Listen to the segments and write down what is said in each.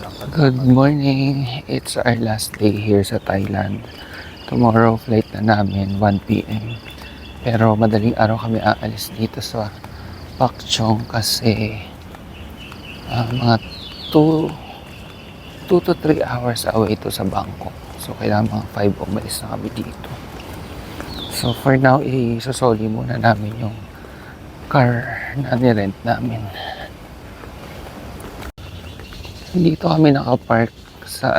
Good morning. It's our last day here sa Thailand. Tomorrow flight na namin 1 p.m. Pero madaling araw kami aalis dito sa Pak Chong kasi mga 2 to 3 hours away ito sa Bangkok. So kailangan mga 5 umalis na kami dito. So for now, isusoli muna namin yung car na nirent namin. Dito kami nakapark sa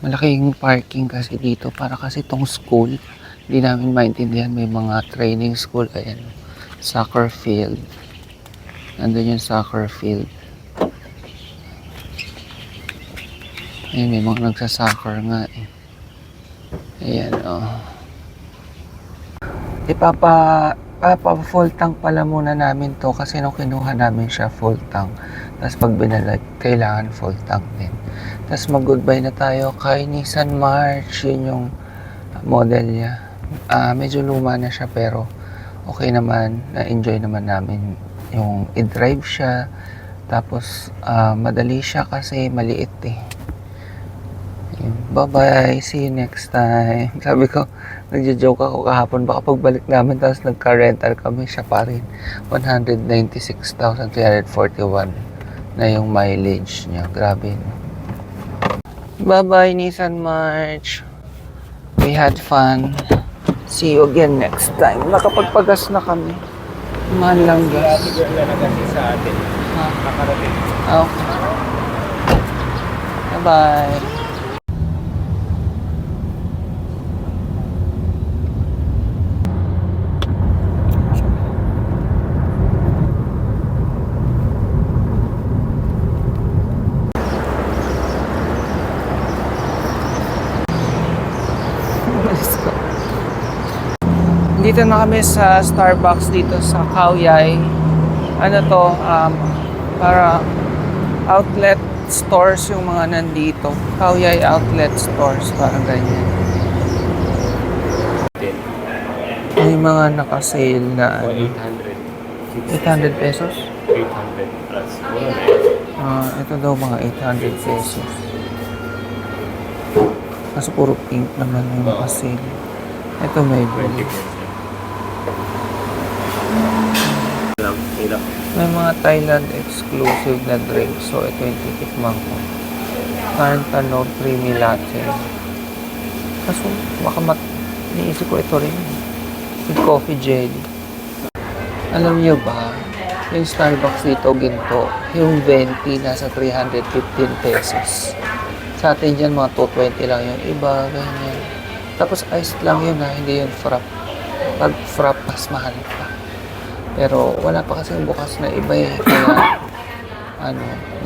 malaking parking kasi dito para kasi tong school hindi namin maintindihan, may mga training school. Ayan, soccer field, nandun yung soccer field. Ayan, may mga nagsasoccer nga eh. Ayan papa full tank pala muna namin to kasi nung kinuha namin siya full tank, tapos pag binalag kailangan full tank din. Tapos mag goodbye na tayo kay Nissan March. Yun yung model niya. Medyo luma na siya pero okay naman, na-enjoy naman namin yung i-drive siya. Tapos madali siya kasi maliit eh. Bye bye, see you next time. Sabi ko, nagjo-joke ako kahapon, baka pagbalik namin tapos nagka-rental kami, siya pa rin 196,341 na yung mileage niya. Grabe, no? Bye bye Nissan March, we had fun, see you again next time. Nakapagpagas na kami, mahal lang gas. Sa atin. Nakarating. Okay, bye bye. Dito na kami sa Starbucks dito sa Khao Yai. Ano to, para outlet stores yung mga nandito. Khao Yai outlet stores, parang ganyan. May mga naka-sale na 800 pesos. 800 plus. Ito daw mga 800 pesos. Kaso puro pink naman yung naka-sale. Ito may 20 may mga Thailand exclusive na drink. So ito yung titikman ko. Cantano Creamy Latte. Kaso baka niisip ko ito rin. With coffee jelly. Alam niyo ba, yung Starbucks dito ginto, yung 20 nasa 315 pesos. Sa atin dyan mga 220 lang yung iba, ganyan. Tapos iced lang yun hindi yun frap. Pag frap, mas mahal pa. Pero wala pa kasi bukas na iba eh. Kaya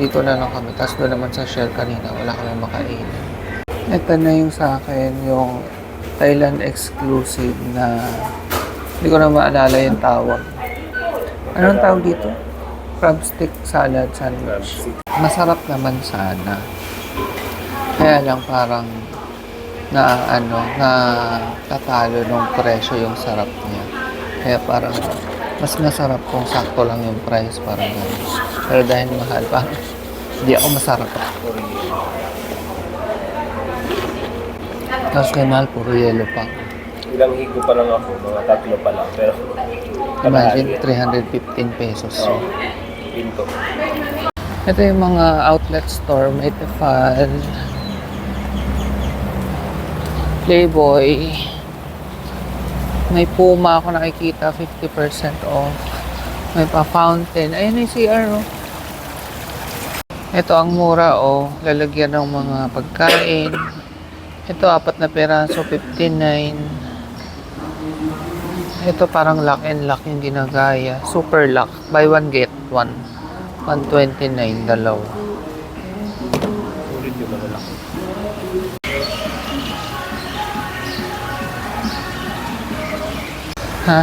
dito na lang kami. Tapos doon naman sa Shell kanina, wala kami makainin. Ito na yung sa akin, yung Thailand exclusive na hindi ko na maalala yung tawag. Anong tawag dito? Crab stick salad sandwich. Masarap naman sana. Kaya lang parang tatalo nung presyo yung sarap niya. Kaya parang mas masarap kung sakto lang yung price, parang gano'n. Pero dahil mahal, parang hindi ako masarap. Tapos kay mahal, puro yellow pa. Ilang higo pa lang ako, mga 3 pa lang. Pero Imagine, 315 pesos. Pinto. Ito yung mga outlet store. May Tefal, Playboy, may Puma ako nakikita 50% off. May pa fountain. Ayun yung CR Ito ang mura lalagyan ng mga pagkain. Ito 4 na peraso 59. Ito parang lock and lock yung ginagaya. Super lock. Buy one get one. 129 dalawa. Sulit yung malalaki. Ha?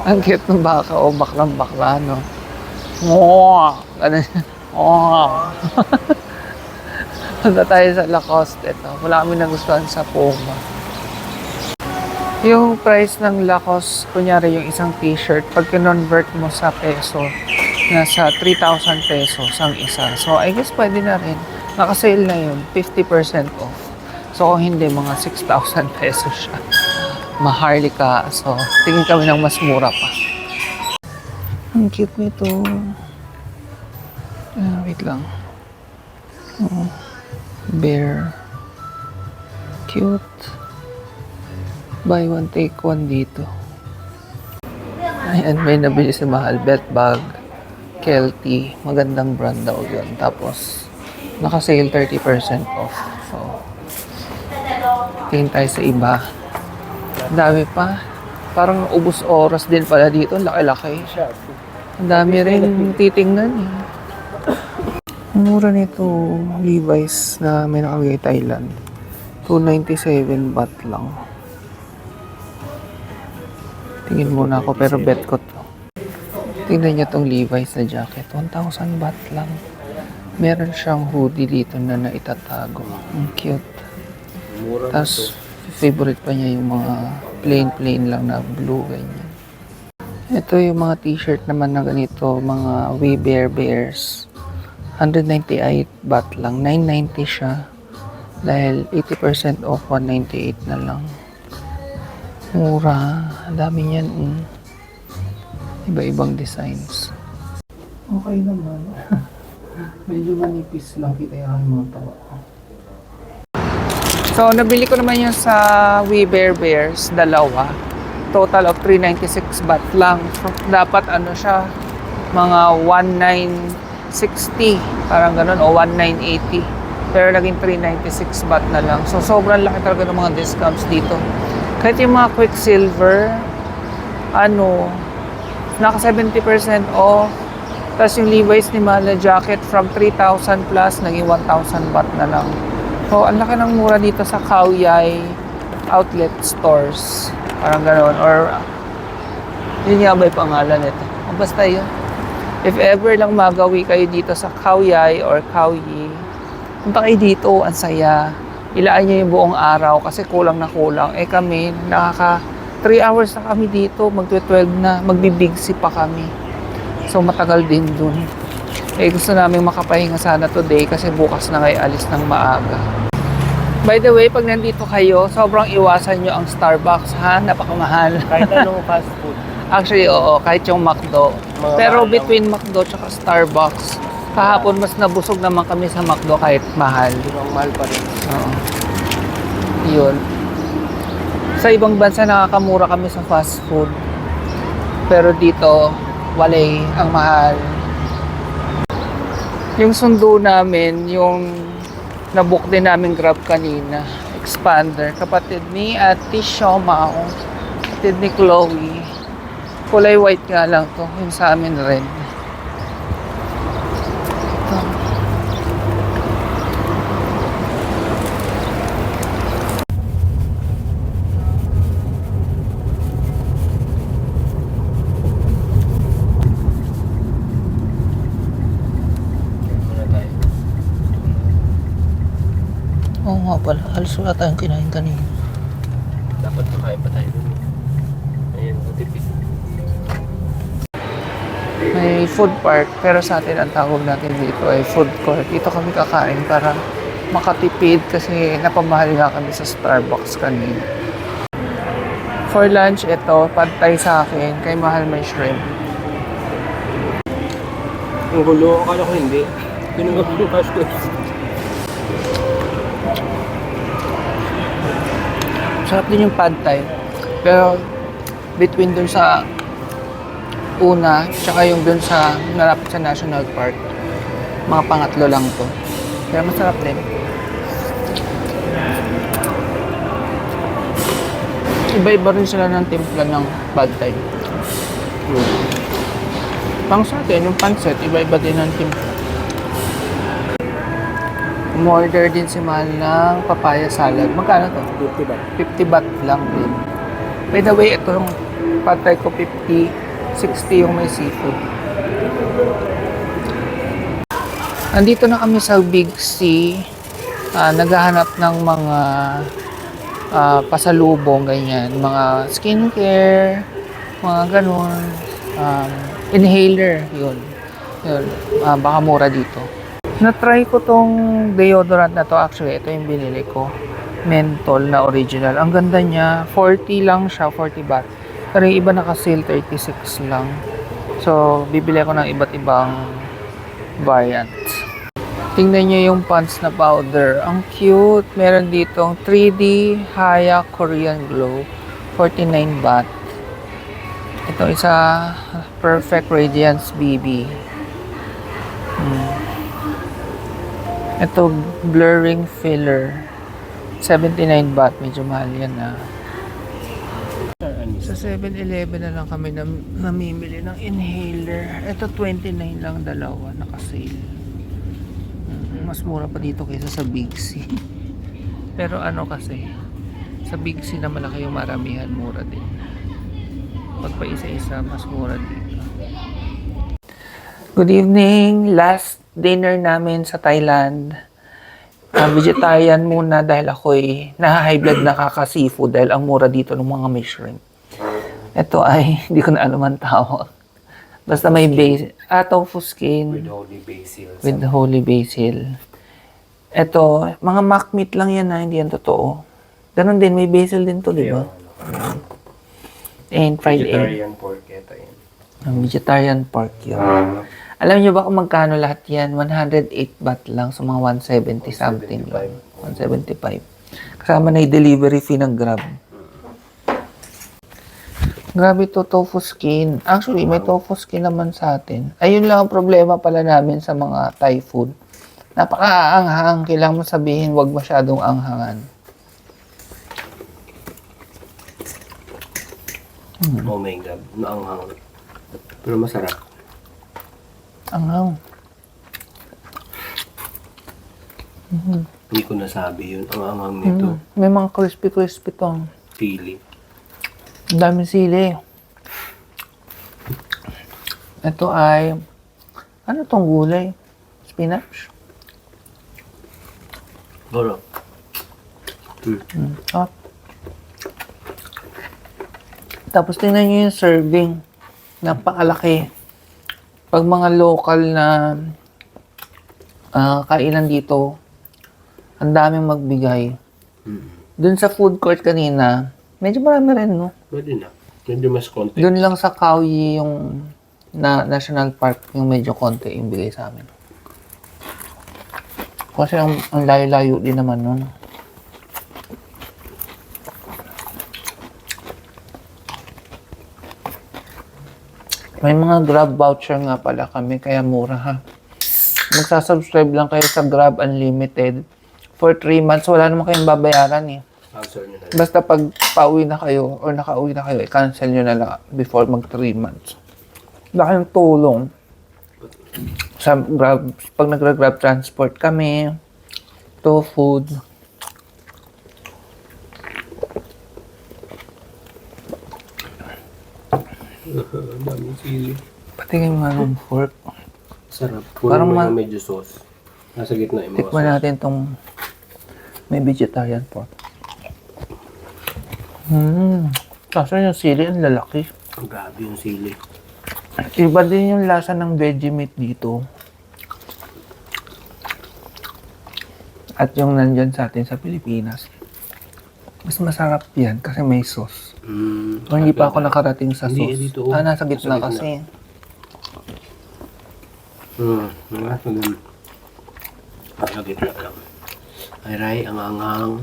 Ang cute ng baka baklang-bakla, no? Mwah! Ganun. Mwah! Punta tayo sa Lacoste. Ito. Wala kami nagustuhan sa Puma. Yung price ng Lacoste, kunyari yung isang t-shirt, pag kinonvert mo sa peso, Nasa 3,000 pesos ang isa. So, I guess pwede na rin. Naka-sale na yun, 50% off. So, kung hindi, mga 6,000 pesos siya. Maharlika. So, tingin kami ng mas mura pa. Ang cute nito. Wait lang. Oh, bear. Cute. Buy one, take one dito. Ayan, may nabili si Mahal. Bet bag. Kelty. Magandang brand daw yun. Tapos, naka-sale 30% off. So, tingin tayo sa iba. Ang dami pa. Parang ubos oras din pala dito. Laki-laki. Ang dami rin titingnan eh. Ang mura nito, Levi's na may nakalagay Thailand. 297 baht lang. Tingin muna ako pero bet ko to. Tingnan niyo tong Levi's na jacket. 1,000 baht lang. Meron siyang hoodie dito na naitatago. Ang cute. Mura na to. Tapos, favorite pa niya yung mga plain lang na blue, ganyan. Ito yung mga t-shirt naman na ganito, mga We Bear Bears. 198 baht lang. 990 siya. Dahil 80% off, 198 na lang. Mura. Ang dami niyan. Iba-ibang designs. Okay naman. Medyo manipis lang. Kita yung mga tawa. So, nabili ko naman yung sa We Bear Bears, dalawa. Total of 396 baht lang. So, dapat ano siya, mga 1,960, parang ganun, o 1,980. Pero naging 396 baht na lang. So, sobrang laki talaga ng mga discounts dito. Kahit yung mga Quicksilver, naka 70% off. Tapos yung Levi's ni Mala jacket from 3,000 plus, naging 1,000 baht na lang. So, ang laki ng mura dito sa Kaoyai outlet stores. Parang gano'n. Or, yun nga ba yung pangalan nito? Basta yun. If ever lang magawi kayo dito sa Kaoyai or Kaoyi, punta kayo dito, ang saya. Ilaan nyo yung buong araw kasi kulang na kulang. Eh kami, 3 hours na kami dito, mag-12 na, magbibigsi pa kami. So, matagal din dun. Eh, gusto namin makapahinga sana today kasi bukas na kayo alis ng maaga. By the way, pag nandito kayo, sobrang iwasan nyo ang Starbucks, ha? Napakamahal. Kahit anong fast food. Actually, oo, kahit yung McDo. Mga Pero mahal between McDo tsaka Starbucks, kahapon mas nabusog naman kami sa McDo kahit mahal. Ang mahal pa rin. Oo. Yun. Sa ibang bansa nakakamura kami sa fast food. Pero dito, walay ang mahal. Yung sundo namin, yung nabook din namin Grab kanina, Expander, kapatid ni Ate Shoma, kapatid ni Chloe. Kulay white nga lang to, yung sa amin rin. Ito. Muna tayo. Oo nga pala, halos wala tayong kinain kanina. Dapat makain pa tayo dun. Ayun, tipid. May food park, pero sa atin ang tawag natin dito ay food court. Dito kami kakain para makatipid kasi napamahal nga kami sa Starbucks kanina. For lunch, ito, pad thai sa akin, kay Mahal may shrimp. Ang gulo, akala ko hindi. Kinuha ko yung cash ko. Sarap din yung pad thai. Pero between dun sa una, tsaka yung dun sa malapit sa National Park, mga pangatlo lang to. Pero masarap din. Iba-iba rin sila ng timpla ng pad thai. Pang sa atin, yung pancit, iba-iba din ng timpla. Umorder din si Mahal ng papaya salad. Magkano to? 50 ba? 50 baht lang din. By the way, ito yung pad thai ko 50, 60 yung may seafood. Andito na kami sa Big C. Naghahanap ng mga pasalubong, ganyan. Mga skincare, mga ganun. Inhaler, yun. Yun, baka mura dito. Na-try ko tong deodorant na to. Actually, ito yung binili ko. Menthol na original. Ang ganda niya. 40 lang siya, 40 baht. Pero yung iba naka-sale, 36 lang. So, bibili ako ng iba't ibang variant. Tingnan nyo yung pants na powder. Ang cute. Meron ditong 3D Haya Korean Glow. 49 baht. Ito isa Perfect Radiance BB. Ito Blurring Filler. 79 baht. Medyo mahal yan Sa 7-Eleven na lang kami namimili ng inhaler. Ito 29 lang dalawa. Naka-sale. Mas mura pa dito kaysa sa Big C. Pero ano kasi, sa Big C na malaki yung maramihan, mura din. Pag pa isa-isa, mas mura dito. Good evening! Last dinner namin sa Thailand. Vegetarian muna dahil ako'y na-high blood nakaka-seafood dahil ang mura dito ng mga may shrimp. Ito ay, hindi ko na alam ang tawag. Basta may basil. Tofu skin. With holy basil. With holy basil. Ito, mga mock meat lang yan hindi yan totoo. Ganon din, may basil din to, di ba? And fried egg. Vegetarian pork ito yun. Ang vegetarian pork yun. Alam niyo ba kung magkano lahat yan? 108 baht lang, so mga 170 something lang. 175. Kasama na yung delivery fee ng Grab. Grabe to, tofu skin. Actually, may tofu skin naman sa atin. Ayun lang ang problema pala namin sa mga Thai food. Napaka-aanghang. Kailangan mo sabihin, wag masyadong anghangan. Oh my God. Naanghang. Pero masarap. Anghang. Hindi ko nasabi yun. Ang anghang nito. May mga crispy-crispy to. Pili. Ang daming sili. Ito ay, ano tong gulay? Spinach? Goro. Tapos tingnan nyo yung serving. Napakalaki. Pag mga local na kainan dito, ang daming magbigay. Dun sa food court kanina, medyo marami rin, no? Pwede na. Medyo mas konti. Doon lang sa Khao Yai yung National Park yung medyo konti yung bigay sa amin. Kasi ang layo-layo din naman nun. May mga Grab voucher nga pala kami kaya mura ha. Magsasubscribe lang kayo sa Grab Unlimited. For 3 months, wala naman kayong babayaran Answer nyo na. Basta pag pauwi na kayo or nakauwi na kayo, i-cancel nyo na lang before mag 3 months. Laking tulong sa Grab, pag nag-Grab transport kami, to food. Ang daming sili. Patingin nga ng fork. Sarap. Parang Parang medyo sauce. Nasa gitna yung mga Tikman sauce. natin tong may vegetarian pork. Kaso yung sili, ang lalaki. Ang grabe yung sili. Iba din yung lasa ng veggie meat dito. At yung nandyan sa atin sa Pilipinas. Mas masarap yan kasi may sauce. O hindi pa ako nakarating sa Hindi, sauce. dito. Nasa gitna Nasa gitna. kasi. Nasa gitna lang. Ay, Ray, ang anghang.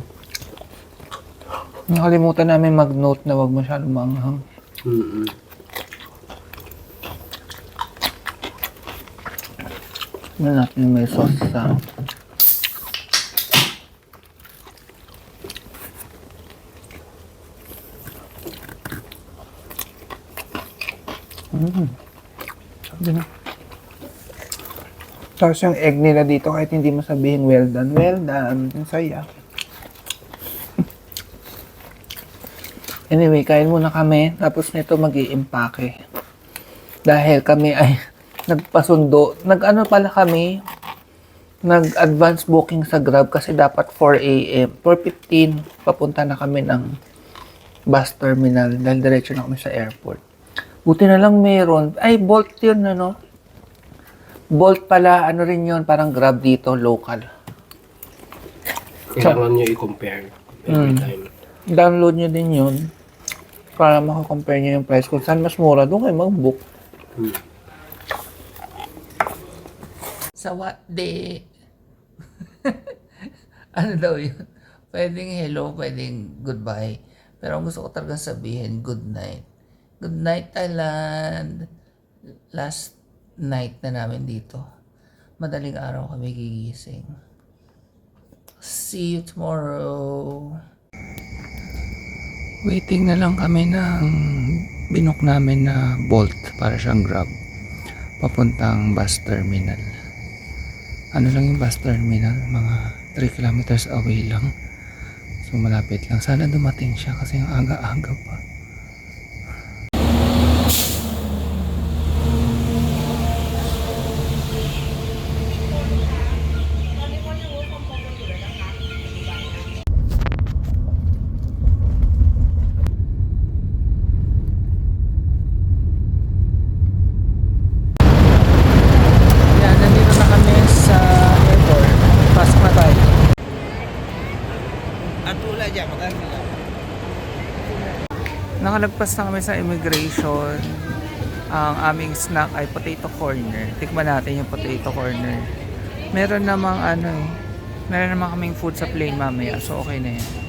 Nakalimutan namin mag-note na wag masyadong maanghang. Tignan natin yung may sauce sa... Sabi na. Tapos yung egg nila dito, kahit hindi mo sabihin well done. Well done. Ang saya. Anyway, kain muna kami. Tapos nito mag-i-impake. Dahil kami ay nagpasundo. Nag-ano pala kami, nag-advance booking sa Grab kasi dapat 4 a.m. 4:15, papunta na kami ng bus terminal dahil diretso na kami sa airport. Buti na lang meron. Ay, Bolt yun, ano? Bolt pala, ano rin yun, parang Grab dito, local. Kailangan nyo i-compare every time. Download nyo din yun para makakompare nyo yung price. Kung saan mas mura, doon kayo mag-book. Sa what day? Ano daw yun? Pwedeng hello, pwedeng goodbye. Pero ang gusto ko talagang sabihin, good night. Good night, Thailand. Last night na namin dito. Madaling araw kami gigising. See you tomorrow. Waiting na lang kami ng binook namin na Bolt para siyang Grab. Papuntang bus terminal. Ano lang yung bus terminal? Mga 3 kilometers away lang. So malapit lang. Sana dumating siya kasi ang aga-aga pa. Yan, nandito na kami sa airport. Pasok na tayo. Atula dyan, maganda lang. Nakalagpas na kami sa immigration. Ang aming snack ay potato corner. Tikman natin yung potato corner. Meron namang meron namang kaming food sa plane mamaya. So okay na yan.